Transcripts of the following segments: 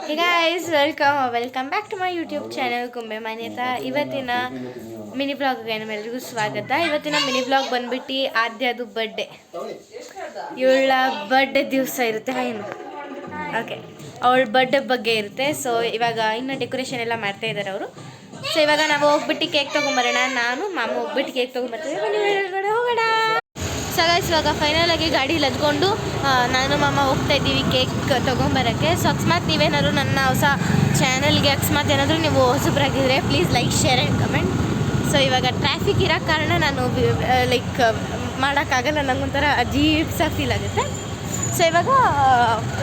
Hey guys, welcome back to my YouTube channel Kumbe Manyata. ಇವತ್ತಿನ mini ಬ್ಲಾಗ್ಗೆ ನಿಮ್ಮೆಲ್ಲರಿಗೂ ಸ್ವಾಗತ. ಇವತ್ತಿನ ಮಿನಿ ಬ್ಲಾಗ್ ಬಂದ್ಬಿಟ್ಟು ಆದ್ಯದು ಬರ್ಡೇ. ಇವಳ ಬರ್ಡೇ ದಿವಸ ಇರುತ್ತೆ ಏನು ಓಕೆ, ಅವಳ ಬರ್ಡೇ ಬಗ್ಗೆ ಇರುತ್ತೆ. ಸೊ ಇವಾಗ ಇನ್ನು ಡೆಕೋರೇಷನ್ ಎಲ್ಲ ಮಾಡ್ತಾ ಇದ್ದಾರೆ ಅವರು. ಸೊ ಇವಾಗ ನಾವು ಹೋಗ್ಬಿಟ್ಟು ಕೇಕ್ ತೊಗೊಂಬರೋಣ. ನಾನು ಮಾಮ ಹೋಗ್ಬಿಟ್ಟು ಕೇಕ್ ತೊಗೊಂಬರ್ತೀವಿ. ಬನ್ನಿ ಹೋಗೋಣ. ಸೊ ಗೈಸ್, ಇವಾಗ ಫೈನಲ್ ಆಗಿ ಗಾಡೀಲಿ ಎದ್ಕೊಂಡು ನಾನು ಮಾಮ ಹೋಗ್ತಾ ಇದ್ದೀವಿ ಕೇಕ್ ತೊಗೊಂಬರೋಕ್ಕೆ. ಸೊ ಅಕಸ್ಮಾತ್ ನೀವೇನಾದ್ರು ನನ್ನ ಹೊಸ ಚಾನಲ್ಗೆ ಅಕಸ್ಮಾತ್ ಏನಾದರೂ ನೀವು ಹೊಸಬ್ರಾಗಿದ್ದರೆ please like, share and comment. So ಇವಾಗ ಟ್ರಾಫಿಕ್ ಇರೋ ಕಾರಣ ನಾನು ಲೈಕ್ ಮಾಡೋಕ್ಕಾಗಲ್ಲ, ನನಗೊಂಥರ ಅಜೀಬ್ಸ ಫೀಲ್ ಆಗುತ್ತೆ. ಸೊ ಇವಾಗ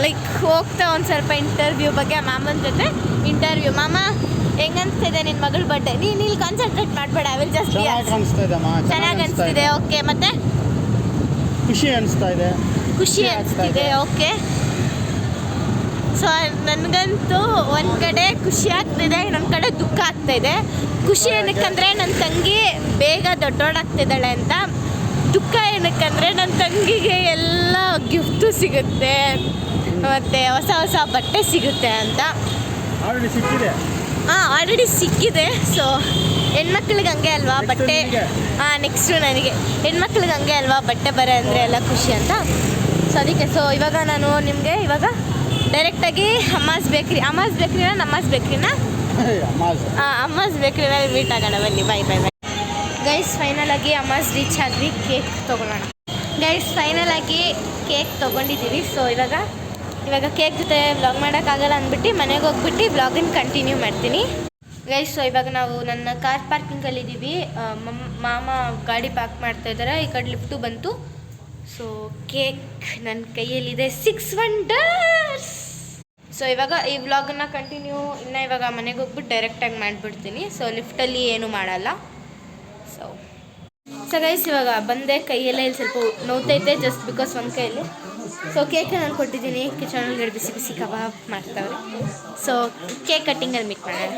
ಲೈಕ್ ಹೋಗ್ತಾ ಒಂದು ಸ್ವಲ್ಪ ಇಂಟರ್ವ್ಯೂ ಬಗ್ಗೆ ಮಾಮನ ಜೊತೆ ಇಂಟರ್ವ್ಯೂ. ಮಾಮ, ಹೆಂಗನ್ಸ್ತಿದೆ ನಿನ್ನ ಮಗಳ ಬರ್ಡೇ? ನೀನು ಇಲ್ಲಿ ಕಾನ್ಸಂಟ್ರೇಟ್ ಮಾಡಬೇಡ, ಐ ವಿಲ್ ಜಸ್ಟ್ ಚೆನ್ನಾಗಿ ಅನಿಸ್ತಿದೆ. ಓಕೆ, ಮತ್ತೆ ಖುಷಿ ಅನಿಸ್ತಿದೆ. ಓಕೆ, ಸೊ ನನಗಂತೂ ಒಂದು ಕಡೆ ಖುಷಿ ಆಗ್ತಿದೆ, ಇನ್ನೊಂದು ಕಡೆ ದುಃಖ ಆಗ್ತಾಯಿದೆ. ಖುಷಿ ಏನಕ್ಕಂದರೆ ನನ್ನ ತಂಗಿ ಬೇಗ ದೊಡ್ಡೋಳಾಗ್ತಿದ್ದಾಳೆ ಅಂತ. ದುಃಖ ಏನಕ್ಕಂದರೆ ನನ್ನ ತಂಗಿಗೆ ಎಲ್ಲ ಗಿಫ್ಟು ಸಿಗುತ್ತೆ ಮತ್ತು ಹೊಸ ಹೊಸ ಬಟ್ಟೆ ಸಿಗುತ್ತೆ ಅಂತ. ಆಲ್ರೆಡಿ ಸಿಕ್ಕಿದೆ. ಸೊ ಹೆಣ್ಮಕ್ಳಿಗೆ ಹಂಗೆ ಅಲ್ವಾ ಬಟ್ಟೆ. ನೆಕ್ಸ್ಟು ನನಗೆ ಹೆಣ್ಮಕ್ಳಿಗೆ ಹಂಗೆ ಅಲ್ವಾ ಬಟ್ಟೆ ಬರೋ ಅಂದರೆ ಎಲ್ಲ ಖುಷಿ ಅಂತ. ಸೊ ಅದಕ್ಕೆ ಸೊ ಇವಾಗ ನಾನು ನಿಮಗೆ ಇವಾಗ ಡೈರೆಕ್ಟಾಗಿ ಅಮ್ಮಾಸ್ ಬೇಕ್ರಿನ ಅಮ್ಮಾಸ್ ಬೇಕ್ರಿನಲ್ಲಿ ಮೀಟ್ ಆಗೋಣ. ಬನ್ನಿ, ಬೈ. ಗೈಸ್, ಫೈನಲ್ ಆಗಿ ಅಮ್ಮಾಸ್ ರೀಚ್ ಆದ್ವಿ. ಕೇಕ್ ತೊಗೊಳ್ಳೋಣ. ಗೈಸ್, ಫೈನಲ್ ಆಗಿ ಕೇಕ್ ತೊಗೊಂಡಿದ್ದೀವಿ. ಸೊ ಇವಾಗ ಕೇಕ್ ಜೊತೆ ವ್ಲಾಗ್ ಮಾಡೋಕ್ಕಾಗಲ್ಲ ಅಂದ್ಬಿಟ್ಟು ಮನೆಗೆ ಹೋಗ್ಬಿಟ್ಟು ವ್ಲಾಗನ್ನು ಕಂಟಿನ್ಯೂ ಮಾಡ್ತೀನಿ. ಗೈಸ್, ಸೊ ಇವಾಗ ನಾವು ನನ್ನ ಕಾರ್ ಪಾರ್ಕಿಂಗಲ್ಲಿದ್ದೀವಿ. ಮಾಮ ಗಾಡಿ ಪಾರ್ಕ್ ಮಾಡ್ತಾಯಿದ್ದಾರೆ. ಈ ಕಡೆ ಲಿಫ್ಟು ಬಂತು. ಸೊ ಕೇಕ್ ನನ್ನ ಕೈಯಲ್ಲಿದೆ. 6 ವಂಡರ್ಸ್. ಸೊ ಇವಾಗ ಈ ವ್ಲಾಗನ್ನು ಕಂಟಿನ್ಯೂ ಇವಾಗ ಮನೆಗೆ ಹೋಗ್ಬಿಟ್ಟು ಡೈರೆಕ್ಟಾಗಿ ಮಾಡಿಬಿಡ್ತೀನಿ. ಸೊ ಲಿಫ್ಟಲ್ಲಿ ಏನೂ ಮಾಡಲ್ಲ. ಸೊ ಗೈಸ್, ಇವಾಗ ಬಂದೆ. ಕೈಯೆಲ್ಲ ಇಲ್ಲಿ ಸ್ವಲ್ಪ ನೋವ್ತೈತೆ ಜಸ್ಟ್ ಬಿಕಾಸ್ ಒಂದು ಕೈಯಲ್ಲಿ. ಸೊ ಕೇಕ್ ನಾನು ಕೊಟ್ಟಿದ್ದೀನಿ. ಕಿಚನಲ್ಲಿ ಬಿಸಿ ಕಬಾಬ್ ಮಾಡ್ತಾವ್ರೆ. ಸೊ ಕೇಕ್ ಕಟ್ಟಿಂಗಲ್ಲಿ ಮೀಟ್ ಮಾಡೋಣ.